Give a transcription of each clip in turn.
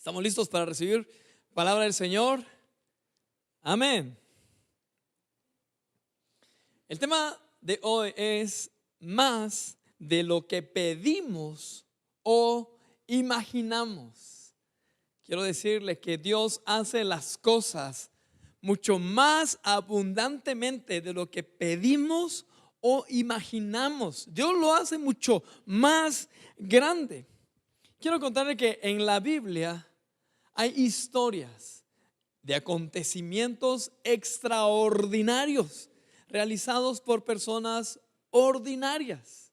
¿Estamos listos para recibir palabra del Señor? Amén. El tema de hoy es más de lo que pedimos o imaginamos. Quiero decirle que Dios hace las cosas mucho más abundantemente de lo que pedimos o imaginamos. Dios lo hace mucho más grande. Quiero contarle que en la Biblia hay historias de acontecimientos extraordinarios realizados por personas ordinarias.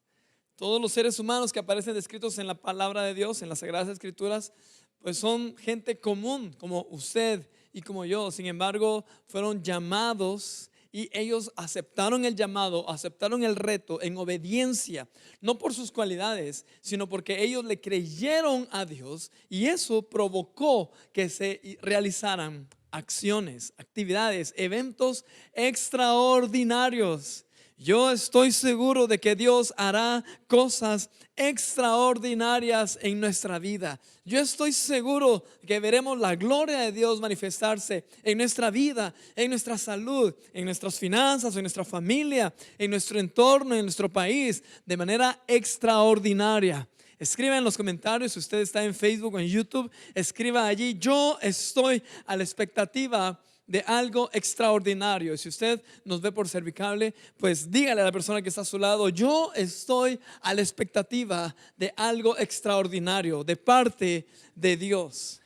Todos los seres humanos que aparecen descritos en la palabra de Dios, en las Sagradas Escrituras, pues son gente común como usted y como yo. Sin embargo, fueron llamados y ellos aceptaron el llamado, aceptaron el reto en obediencia, no por sus cualidades, sino porque ellos le creyeron a Dios, y eso provocó que se realizaran acciones, actividades, eventos extraordinarios. Yo estoy seguro de que Dios hará cosas extraordinarias en nuestra vida. Yo estoy seguro que veremos la gloria de Dios manifestarse en nuestra vida, en nuestra salud, en nuestras finanzas, en nuestra familia, en nuestro entorno, en nuestro país, de manera extraordinaria. Escriba en los comentarios, si usted está en Facebook o en YouTube, escriba allí: yo estoy a la expectativa de algo extraordinario. Si usted nos ve por Servicable, pues dígale a la persona que está a su lado: yo estoy a la expectativa de algo extraordinario de parte de Dios.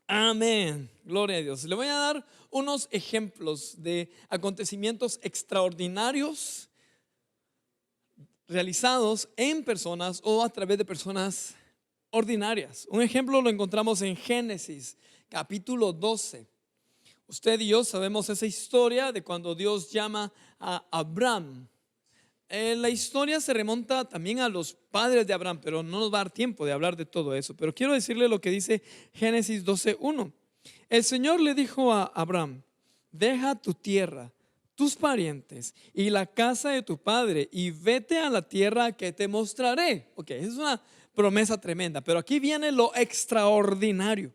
Amén, gloria a Dios. Le voy a dar unos ejemplos de acontecimientos extraordinarios realizados en personas o a través de personas ordinarias. Un ejemplo lo encontramos en Génesis capítulo 12. Usted y yo sabemos esa historia de cuando Dios llama a Abraham. La historia se remonta también a los padres de Abraham, pero no nos va a dar tiempo de hablar de todo eso. Pero quiero decirle lo que dice Génesis 12:1. El Señor le dijo a Abraham: deja tu tierra, tus parientes y la casa de tu padre, y vete a la tierra que te mostraré. Ok, es una promesa tremenda, pero aquí viene lo extraordinario.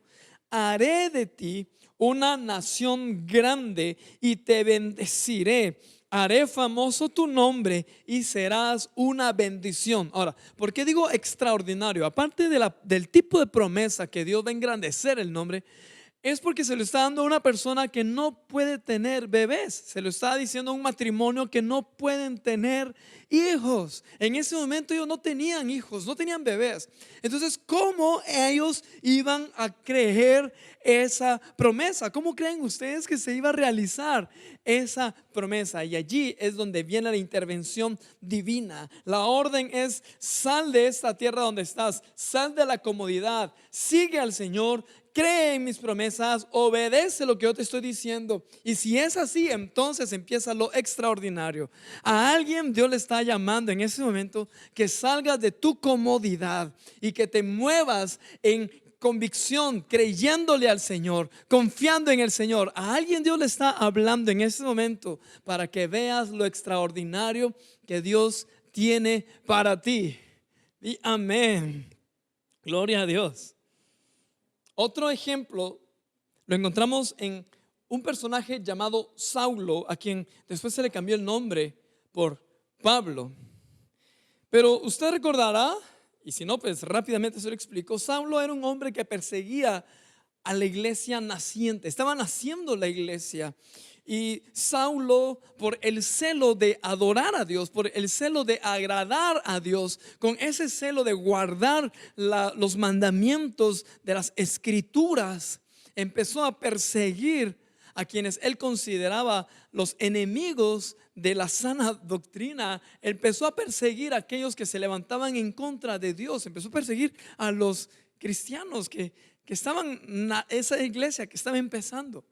Haré de ti una nación grande y te bendeciré. Haré famoso tu nombre y serás una bendición. Ahora, ¿por qué digo extraordinario? Aparte del tipo de promesa que Dios va a engrandecer el nombre, es porque se lo está dando a una persona que no puede tener bebés. Se lo está diciendo a un matrimonio que no pueden tener hijos. En ese momento ellos no tenían hijos, no tenían bebés. Entonces, ¿cómo ellos iban a creer esa promesa? ¿Cómo creen ustedes que se iba a realizar esa promesa? Y allí es donde viene la intervención divina. La orden es: sal de esta tierra donde estás, sal de la comodidad, sigue al Señor, cree en mis promesas, obedece lo que yo te estoy diciendo. Y si es así, entonces empieza lo extraordinario. A alguien Dios le está llamando en ese momento que salgas de tu comodidad y que te muevas en convicción, creyéndole al Señor, confiando en el Señor. A alguien Dios le está hablando en ese momento para que veas lo extraordinario que Dios tiene para ti. Y amén. Gloria a Dios. Otro ejemplo lo encontramos en un personaje llamado Saulo, a quien después se le cambió el nombre por Pablo. Pero usted recordará, y si no, pues rápidamente se lo explico. Saulo era un hombre que perseguía a la iglesia naciente. Estaba naciendo la iglesia. Y Saulo, por el celo de adorar a Dios, por el celo de agradar a Dios, con ese celo de guardar los mandamientos de las escrituras, empezó a perseguir a quienes él consideraba los enemigos de la sana doctrina. Empezó a perseguir a aquellos que se levantaban en contra de Dios. Empezó a perseguir a los cristianos que estaban en esa iglesia que estaba empezando.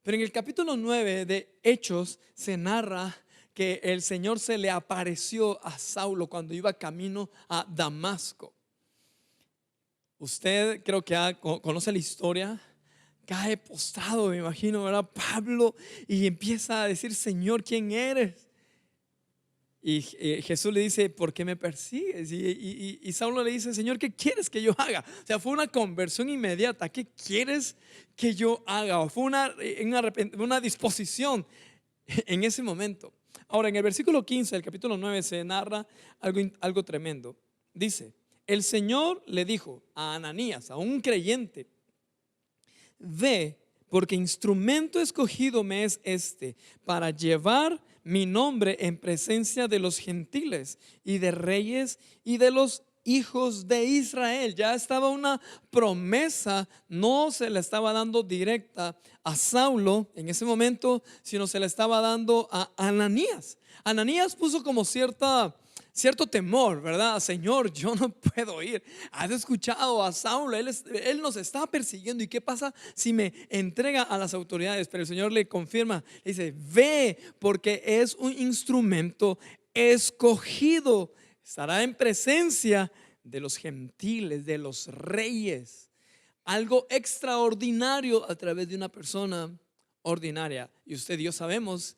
Pero en el capítulo 9 de Hechos se narra que el Señor se le apareció a Saulo cuando iba camino a Damasco. Usted creo que conoce la historia. Cae postrado, me imagino, ¿verdad? Pablo, y empieza a decir: Señor, ¿quién eres? Y Jesús le dice, ¿por qué me persigues? Y Saulo le dice, Señor, ¿qué quieres que yo haga? O sea, fue una conversión inmediata. ¿Qué quieres que yo haga? O fue una disposición en ese momento. Ahora, en el versículo 15 del capítulo 9 se narra algo tremendo. Dice, el Señor le dijo a Ananías, a un creyente, ve, porque instrumento escogido me es este, para llevar mi nombre en presencia de los gentiles y de reyes y de los hijos de Israel. Ya estaba una promesa, no se le estaba dando directa a Saulo en ese momento, sino se le estaba dando a Ananías. Ananías puso como cierto temor, ¿verdad? Señor, yo no puedo ir. Has escuchado a Saulo, él nos está persiguiendo. ¿Y qué pasa si me entrega a las autoridades? Pero el Señor le confirma, le dice, ve, porque es un instrumento escogido. Estará en presencia de los gentiles, de los reyes. Algo extraordinario a través de una persona ordinaria. Y usted y yo sabemos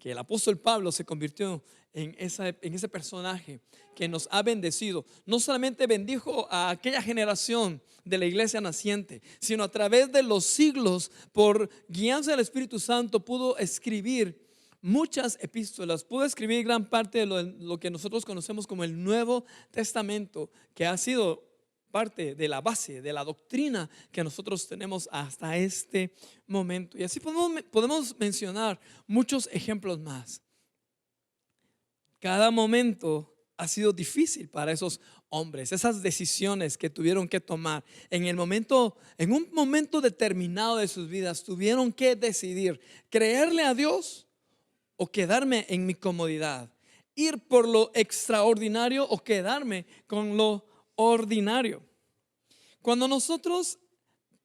que el apóstol Pablo se convirtió en ese personaje que nos ha bendecido. No solamente bendijo a aquella generación de la iglesia naciente, sino a través de los siglos, por guianza del Espíritu Santo, pudo escribir muchas epístolas, pudo escribir gran parte de lo que nosotros conocemos como el Nuevo Testamento, que ha sido parte de la base, de la doctrina que nosotros tenemos hasta este momento. Y así podemos mencionar muchos ejemplos más. Cada momento ha sido difícil para esos hombres, esas decisiones que tuvieron que tomar en un momento determinado de sus vidas, tuvieron que decidir creerle a Dios o quedarme en mi comodidad, ir por lo extraordinario o quedarme con lo ordinario. Cuando nosotros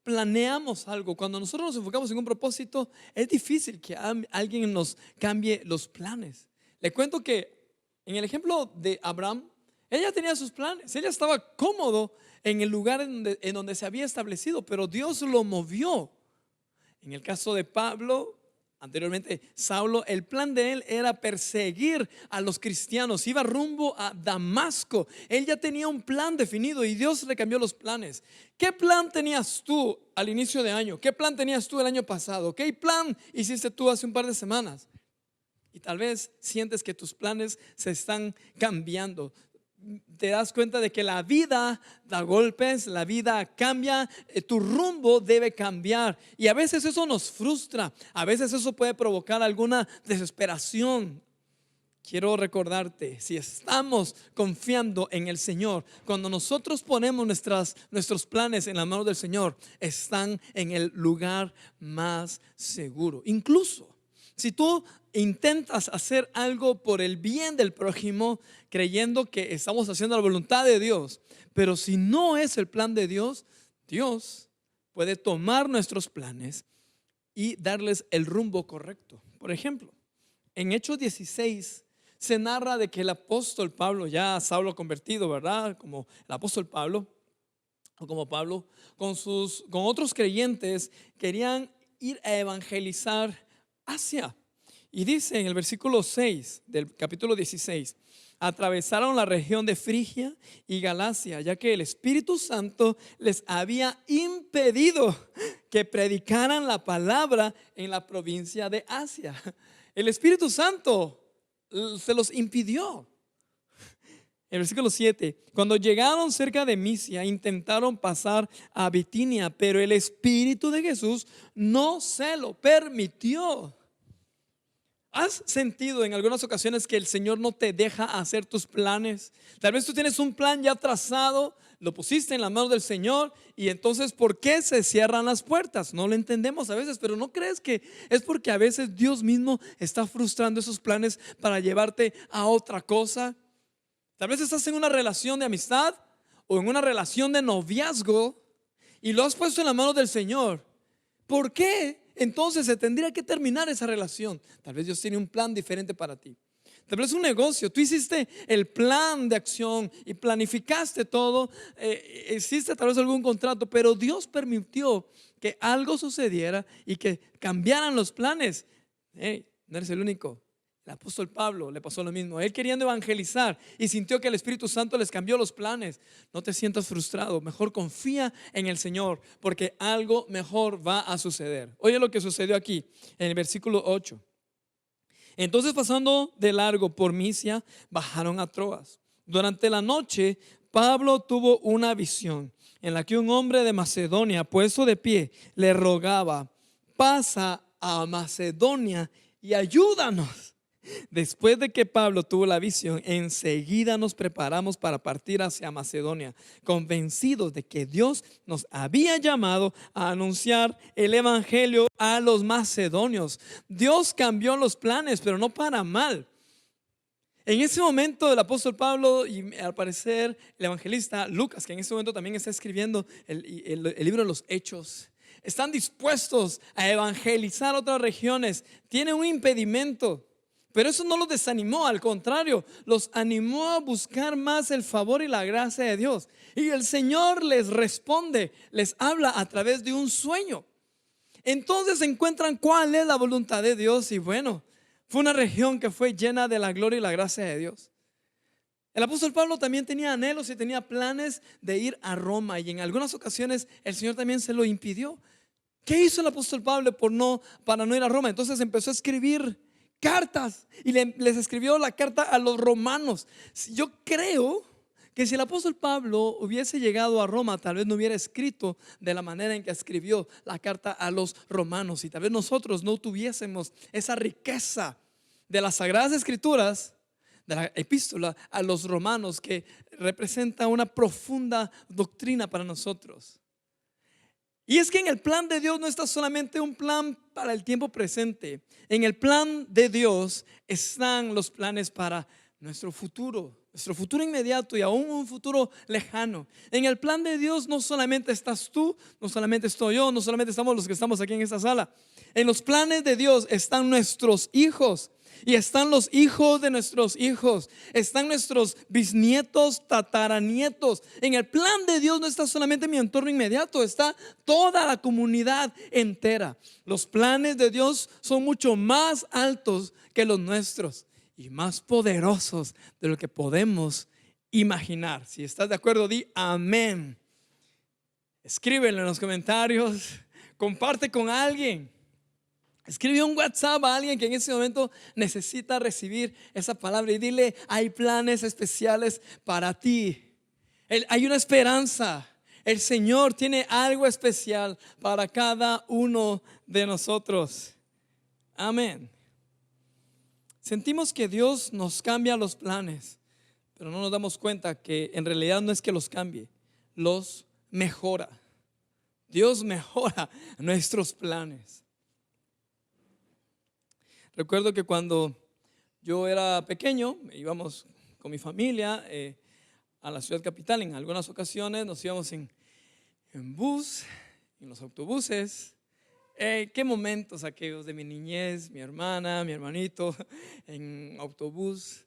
planeamos algo, cuando nosotros nos enfocamos en un propósito, es difícil que alguien nos cambie los planes. Le cuento que en el ejemplo de Abraham, ella tenía sus planes, ella estaba cómodo en el lugar en donde se había establecido, pero Dios lo movió. En el caso de Pablo, anteriormente Saulo, el plan de él era perseguir a los cristianos, iba rumbo a Damasco. Él ya tenía un plan definido y Dios le cambió los planes. ¿Qué plan tenías tú al inicio de año? ¿Qué plan tenías tú el año pasado? ¿Qué plan hiciste tú hace un par de semanas? Y tal vez sientes que tus planes se están cambiando. Te das cuenta de que la vida da golpes, la vida cambia, tu rumbo debe cambiar. Y a veces eso nos frustra, a veces eso puede provocar alguna desesperación. Quiero recordarte, si estamos confiando en el Señor, cuando nosotros ponemos nuestros planes en la mano del Señor, están en el lugar más seguro. Incluso si tú intentas hacer algo por el bien del prójimo, creyendo que estamos haciendo la voluntad de Dios, pero si no es el plan de Dios, Dios puede tomar nuestros planes y darles el rumbo correcto. Por ejemplo, en Hechos 16 se narra de que el apóstol Pablo, ya Saulo convertido, ¿verdad? Como el apóstol Pablo, o como Pablo, con otros creyentes querían ir a evangelizar Asia. Y dice en el versículo 6 del capítulo 16, atravesaron la región de Frigia y Galacia, ya que el Espíritu Santo les había impedido que predicaran la palabra en la provincia de Asia. El Espíritu Santo se los impidió. El versículo 7, cuando llegaron cerca de Misia, intentaron pasar a Bitinia, pero el Espíritu de Jesús no se lo permitió. ¿Has sentido en algunas ocasiones que el Señor no te deja hacer tus planes? Tal vez tú tienes un plan ya trazado, lo pusiste en las manos del Señor, y entonces ¿por qué se cierran las puertas? No lo entendemos a veces, pero ¿no crees que es porque a veces Dios mismo está frustrando esos planes para llevarte a otra cosa? Tal vez estás en una relación de amistad o en una relación de noviazgo y lo has puesto en las manos del Señor. ¿Por qué entonces se tendría que terminar esa relación? Tal vez Dios tiene un plan diferente para ti. Tal vez un negocio, tú hiciste el plan de acción y planificaste todo, hiciste tal vez algún contrato, pero Dios permitió que algo sucediera y que cambiaran los planes. Hey, no eres el único. El apóstol Pablo le pasó lo mismo. Él queriendo evangelizar y sintió que el Espíritu Santo les cambió los planes. No te sientas frustrado, mejor confía en el Señor, porque algo mejor va a suceder. Oye lo que sucedió aquí en el versículo 8. Entonces, pasando de largo por Misia, bajaron a Troas. Durante la noche, Pablo tuvo una visión en la que un hombre de Macedonia, puesto de pie, le rogaba: pasa a Macedonia y ayúdanos. Después de que Pablo tuvo la visión, enseguida nos preparamos para partir hacia Macedonia, convencidos de que Dios nos había llamado a anunciar el evangelio a los macedonios. Dios cambió los planes, pero no para mal. En ese momento el apóstol Pablo y al parecer el evangelista Lucas, que en ese momento también está escribiendo el libro de los Hechos, están dispuestos a evangelizar otras regiones. Tienen un impedimento, pero eso no los desanimó, al contrario, los animó a buscar más el favor y la gracia de Dios. Y el Señor les responde, les habla a través de un sueño. Entonces encuentran cuál es la voluntad de Dios y bueno, fue una región que fue llena de la gloria y la gracia de Dios. El apóstol Pablo también tenía anhelos y tenía planes de ir a Roma, y en algunas ocasiones el Señor también se lo impidió. ¿Qué hizo el apóstol Pablo para no ir a Roma? Entonces empezó a escribir cartas y les escribió la carta a los romanos. Yo creo que si el apóstol Pablo hubiese llegado a Roma, tal vez no hubiera escrito de la manera en que escribió la carta a los romanos, y tal vez nosotros no tuviésemos esa riqueza de las Sagradas Escrituras, de la epístola a los romanos, que representa una profunda doctrina para nosotros. Y es que en el plan de Dios no está solamente un plan para el tiempo presente. En el plan de Dios están los planes para nuestro futuro inmediato y aún un futuro lejano. En el plan de Dios no solamente estás tú, no solamente estoy yo, no solamente estamos los que estamos aquí en esta sala. En los planes de Dios están nuestros hijos. Y están los hijos de nuestros hijos, están nuestros bisnietos, tataranietos. En el plan de Dios no está solamente mi entorno inmediato, está toda la comunidad entera. Los planes de Dios son mucho más altos que los nuestros y más poderosos de lo que podemos imaginar. Si estás de acuerdo, di amén. Escríbelo en los comentarios, comparte con alguien. Escribe un WhatsApp a alguien que en ese momento necesita recibir esa palabra y dile: hay planes especiales para ti. Hay una esperanza. El Señor tiene algo especial para cada uno de nosotros. Amén. Sentimos que Dios nos cambia los planes, pero no nos damos cuenta que en realidad no es que los cambie, los mejora. Dios mejora nuestros planes. Recuerdo que cuando yo era pequeño, íbamos con mi familia a la ciudad capital. En algunas ocasiones nos íbamos en bus, en los autobuses. Qué momentos aquellos de mi niñez, mi hermana, mi hermanito, en autobús,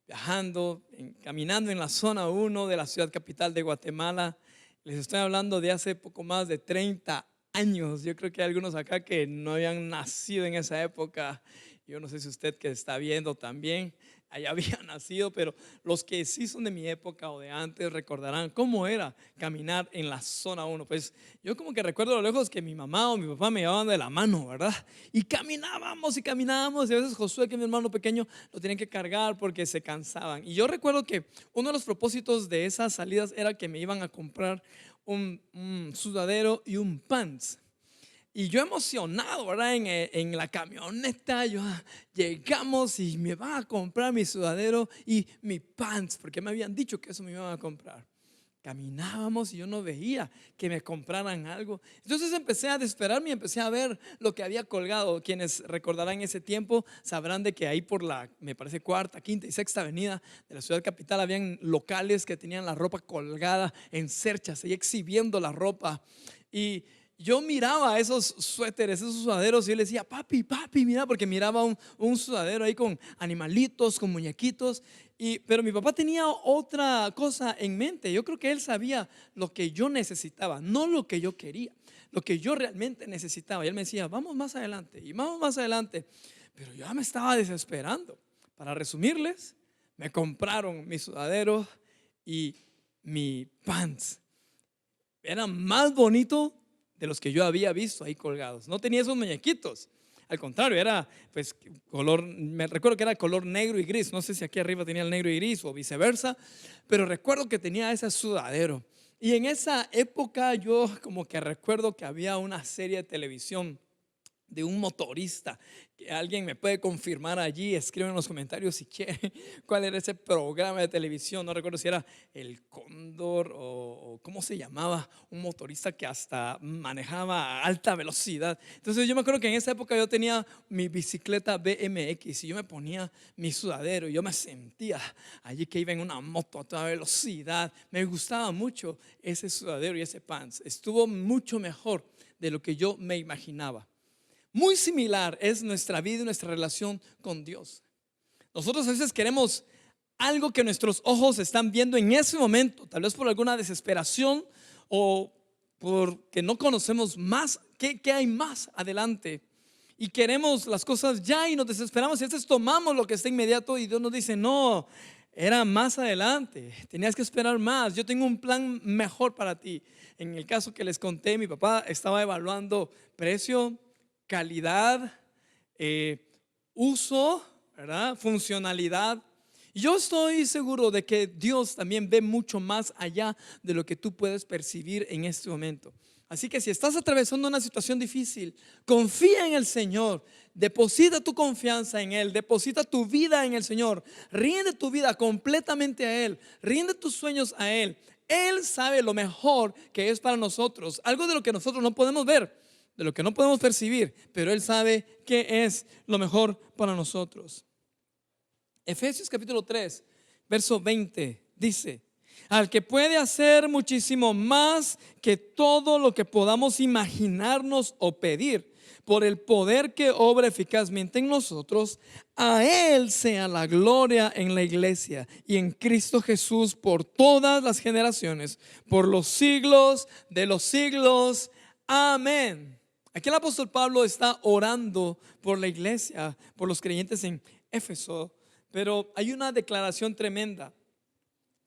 viajando, caminando en la zona 1 de la ciudad capital de Guatemala. Les estoy hablando de hace poco más de 30 años. Yo creo que hay algunos acá que no habían nacido en esa época. Yo no sé si usted que está viendo también allá había nacido, pero los que sí son de mi época o de antes recordarán cómo era caminar en la zona 1. Pues yo como que recuerdo a lo lejos que mi mamá o mi papá me llevaban de la mano, ¿verdad? Y caminábamos y a veces Josué, que es mi hermano pequeño, lo tenían que cargar porque se cansaban. Y yo recuerdo que uno de los propósitos de esas salidas era que me iban a comprar un sudadero y un pants. Y yo emocionado, ¿verdad? En la camioneta, llegamos y me van a comprar mi sudadero y mi pants, porque me habían dicho que eso me iban a comprar. Caminábamos y yo no veía que me compraran algo. Entonces empecé a desesperarme y empecé a ver lo que había colgado. Quienes recordarán ese tiempo sabrán de que ahí por me parece cuarta, quinta y sexta avenida de la ciudad capital habían locales que tenían la ropa colgada en cerchas y exhibiendo la ropa. Y yo miraba esos suéteres, esos sudaderos, y yo le decía: papi, mira, porque miraba un sudadero ahí con animalitos, con muñequitos. Pero mi papá tenía otra cosa en mente. Yo creo que él sabía lo que yo necesitaba, no lo que yo quería, lo que yo realmente necesitaba. Y él me decía: vamos más adelante y vamos más adelante. Pero yo ya me estaba desesperando. Para resumirles, me compraron mi sudadero y mi pants. Era más bonito de los que yo había visto ahí colgados. No tenía esos muñequitos. Al contrario, era pues color, me recuerdo que era color negro y gris. No sé si aquí arriba tenía el negro y gris o viceversa, pero recuerdo que tenía ese sudadero. Y en esa época yo como que recuerdo que había una serie de televisión de un motorista, que alguien me puede confirmar allí, escriben en los comentarios si quiere cuál era ese programa de televisión. No recuerdo si era El Cóndor o cómo se llamaba, un motorista que hasta manejaba a alta velocidad. Entonces yo me acuerdo que en esa época yo tenía mi bicicleta BMX y yo me ponía mi sudadero y yo me sentía allí que iba en una moto a toda velocidad. Me gustaba mucho ese sudadero y ese pants. Estuvo mucho mejor de lo que yo me imaginaba. Muy similar es nuestra vida y nuestra relación con Dios. Nosotros a veces queremos algo que nuestros ojos están viendo en ese momento, tal vez por alguna desesperación o porque no conocemos más, qué hay más adelante. Y queremos las cosas ya y nos desesperamos y a veces tomamos lo que está inmediato y Dios nos dice, no, era más adelante, tenías que esperar más, yo tengo un plan mejor para ti. En el caso que les conté, mi papá estaba evaluando precio, calidad, uso, ¿verdad? Funcionalidad. Yo estoy seguro de que Dios también ve mucho más allá de lo que tú puedes percibir en este momento. Así que si estás atravesando una situación difícil, confía en el Señor, deposita tu confianza en Él, deposita tu vida en el Señor, rinde tu vida completamente a Él, rinde tus sueños a Él. Él sabe lo mejor que es para nosotros, algo de lo que nosotros no podemos ver, de lo que no podemos percibir, pero Él sabe qué es lo mejor para nosotros. Efesios capítulo 3, verso 20 dice: al que puede hacer muchísimo más que todo lo que podamos imaginarnos o pedir, por el poder que obra eficazmente en nosotros, a Él sea la gloria en la iglesia y en Cristo Jesús por todas las generaciones, por los siglos de los siglos. Amén. Aquí el apóstol Pablo está orando por la iglesia, por los creyentes en Éfeso, pero hay una declaración tremenda: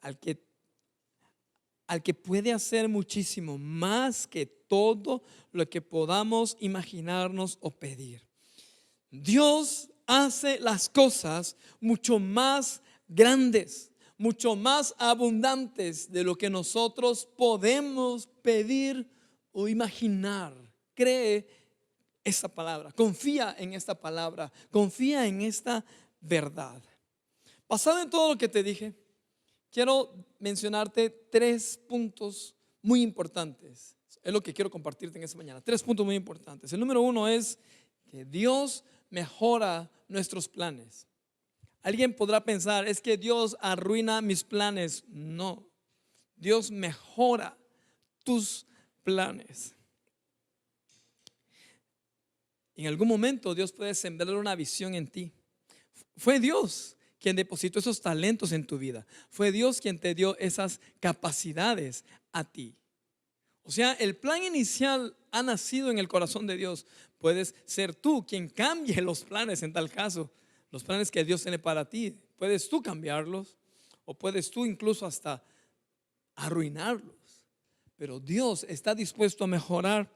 al que puede hacer muchísimo más que todo lo que podamos imaginarnos o pedir. Dios hace las cosas mucho más grandes, mucho más abundantes de lo que nosotros podemos pedir o imaginar. Cree esta palabra, confía en esta palabra, confía en esta verdad. Basado en todo lo que te dije, quiero mencionarte 3 puntos muy importantes. Es lo que quiero compartirte en esta mañana. 3 puntos muy importantes. El número 1 es que Dios mejora nuestros planes. Alguien podrá pensar, es que Dios arruina mis planes. No, Dios mejora tus planes. En algún momento Dios puede sembrar una visión en ti. Fue Dios quien depositó esos talentos en tu vida. Fue Dios quien te dio esas capacidades a ti. O sea, el plan inicial ha nacido en el corazón de Dios. Puedes ser tú quien cambie los planes en tal caso. Los planes que Dios tiene para ti, puedes tú cambiarlos o puedes tú incluso hasta arruinarlos. Pero Dios está dispuesto a mejorar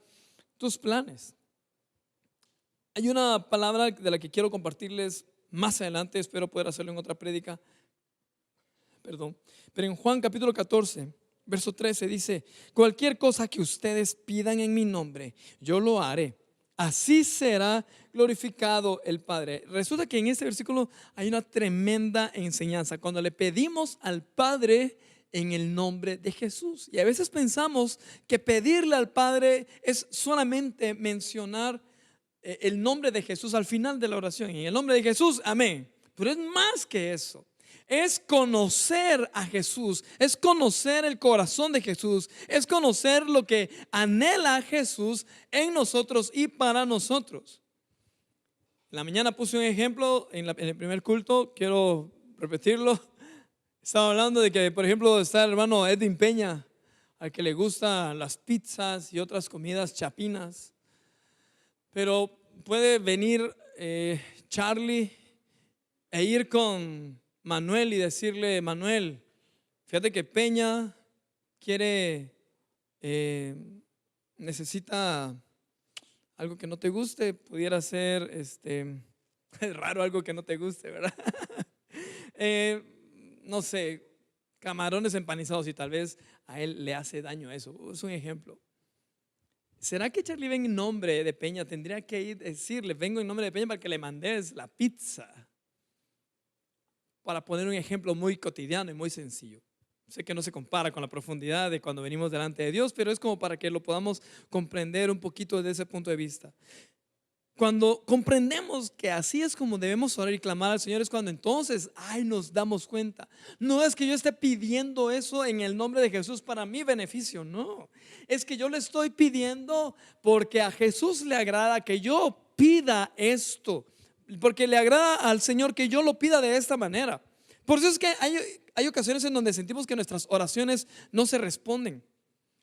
tus planes. Hay una palabra de la que quiero compartirles más adelante, espero poder hacerlo en otra prédica. Pero en Juan capítulo 14, verso 13 dice: cualquier cosa que ustedes pidan en mi nombre, yo lo haré. Así será glorificado el Padre. Resulta que en este versículo hay una tremenda enseñanza. Cuando le pedimos al Padre en el nombre de Jesús. Y a veces pensamos que pedirle al Padre es solamente mencionar el nombre de Jesús al final de la oración. En el nombre de Jesús, amén. Pero es más que eso. Es conocer a Jesús, es conocer el corazón de Jesús, es conocer lo que anhela Jesús en nosotros y para nosotros. En la mañana puse un ejemplo en el primer culto, quiero repetirlo. Estaba hablando de que, por ejemplo, está el hermano Edwin Peña, al que le gustan las pizzas y otras comidas chapinas. Pero puede venir Charlie e ir con Manuel y decirle: Manuel, fíjate que Peña quiere, necesita algo que no te guste, pudiera ser, es raro algo que no te guste, ¿verdad? No sé, camarones empanizados, y tal vez a él le hace daño eso. Es un ejemplo. ¿Será que Charlie ven en nombre de Peña? Tendría que ir a decirle: vengo en nombre de Peña para que le mandes la pizza. Para poner un ejemplo muy cotidiano y muy sencillo. Sé que no se compara con la profundidad de cuando venimos delante de Dios, pero es como para que lo podamos comprender un poquito desde ese punto de vista. Cuando comprendemos que así es como debemos orar y clamar al Señor, es cuando entonces nos damos cuenta. No es que yo esté pidiendo eso en el nombre de Jesús para mi beneficio, no. Es que yo le estoy pidiendo porque a Jesús le agrada que yo pida esto, porque le agrada al Señor que yo lo pida de esta manera. Por eso es que hay ocasiones en donde sentimos que nuestras oraciones no se responden.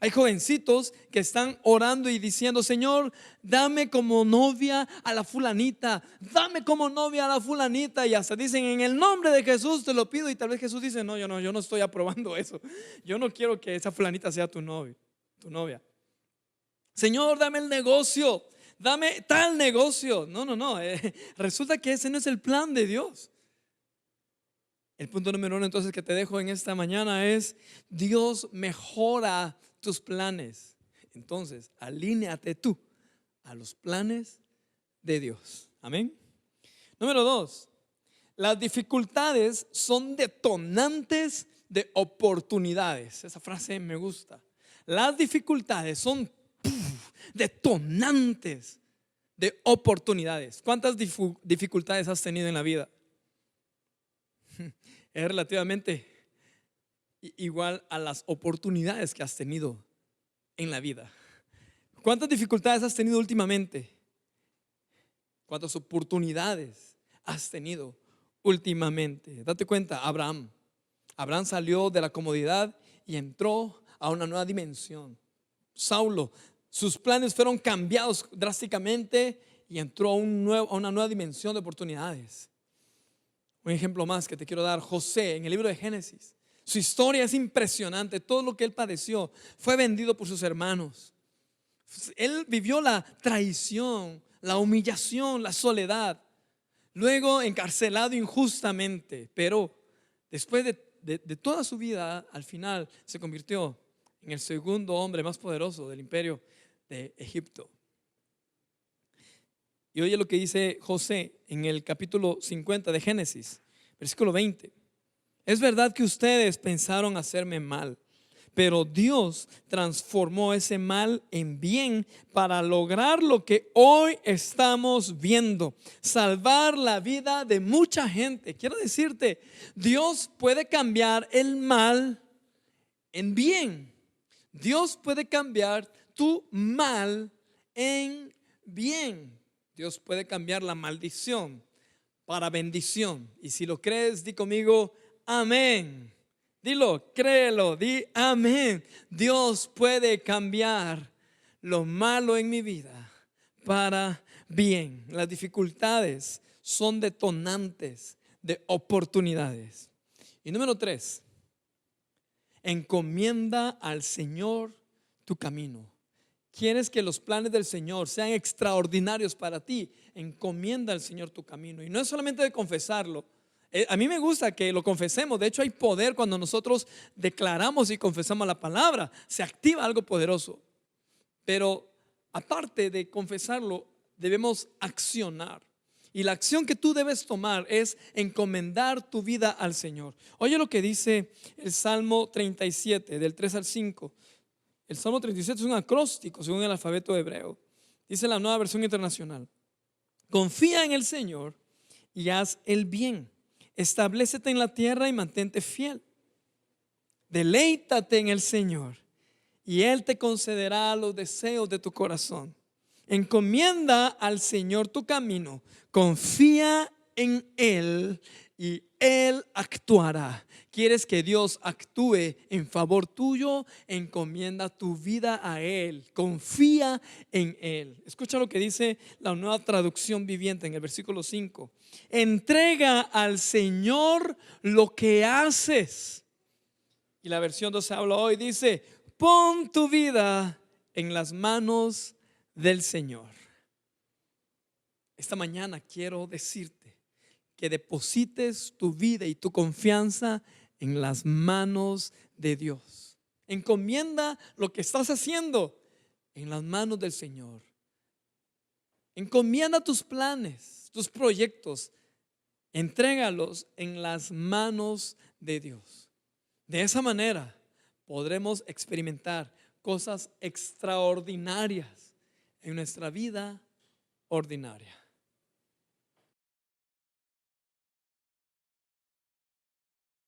Hay jovencitos que están orando y diciendo: Señor, dame como novia a la fulanita, dame como novia a la fulanita, y hasta dicen: en el nombre de Jesús te lo pido. Y tal vez Jesús dice: no, yo no estoy aprobando eso. Yo no quiero que esa fulanita sea tu novia, tu novia. Señor, dame el negocio, dame tal negocio. No, resulta que ese no es el plan de Dios. El punto número 1 entonces que te dejo en esta mañana es: Dios mejora tus planes. Entonces, alíneate tú a los planes de Dios. Amén. Número 2, las dificultades son detonantes de oportunidades. Esa frase me gusta. Las dificultades son detonantes de oportunidades. ¿Cuántas dificultades has tenido en la vida? Es relativamente igual a las oportunidades que has tenido en la vida. ¿Cuántas dificultades has tenido últimamente? ¿Cuántas oportunidades has tenido últimamente? Date cuenta, Abraham salió de la comodidad y entró a una nueva dimensión. Saulo, sus planes fueron cambiados drásticamente y entró a una nueva dimensión de oportunidades. Un ejemplo más que te quiero dar: José, en el libro de Génesis. Su historia es impresionante. Todo lo que él padeció. Fue vendido por sus hermanos. Él vivió la traición, la humillación, la soledad. Luego encarcelado injustamente. Pero después de toda su vida, al final se convirtió en el segundo hombre más poderoso del imperio de Egipto. Y oye lo que dice José en el capítulo 50 de Génesis, versículo 20. Es verdad que ustedes pensaron hacerme mal, pero Dios transformó ese mal en bien para lograr lo que hoy estamos viendo: salvar la vida de mucha gente. Quiero decirte, Dios puede cambiar el mal en bien. Dios puede cambiar tu mal en bien. Dios puede cambiar la maldición para bendición. Y si lo crees, di conmigo: amén. Dilo, créelo, di amén. Dios puede cambiar lo malo en mi vida para bien. Las dificultades son detonantes de oportunidades. Y número 3, encomienda al Señor tu camino. ¿Quieres que los planes del Señor sean extraordinarios para ti? Encomienda al Señor tu camino. Y no es solamente de confesarlo. A mí me gusta que lo confesemos. De hecho, hay poder cuando nosotros declaramos y confesamos la palabra. Se activa algo poderoso. Pero aparte de confesarlo, debemos accionar. Y la acción que tú debes tomar es encomendar tu vida al Señor. Oye lo que dice el Salmo 37, del 3 al 5. El Salmo 37 es un acróstico según el alfabeto hebreo. Dice la Nueva Versión Internacional: confía en el Señor y haz el bien. Establécete en la tierra y mantente fiel. Deleítate en el Señor y Él te concederá los deseos de tu corazón. Encomienda al Señor tu camino, confía en Él y Él actuará. ¿Quieres que Dios actúe en favor tuyo? Encomienda tu vida a Él. Confía en Él. Escucha lo que dice la Nueva Traducción Viviente en el versículo 5. Entrega al Señor lo que haces. Y la versión 12 habla hoy, dice: pon tu vida en las manos del Señor. Esta mañana quiero decirte que deposites tu vida y tu confianza en las manos de Dios. Encomienda lo que estás haciendo en las manos del Señor. Encomienda tus planes, tus proyectos. Entrégalos en las manos de Dios. De esa manera podremos experimentar cosas extraordinarias en nuestra vida ordinaria.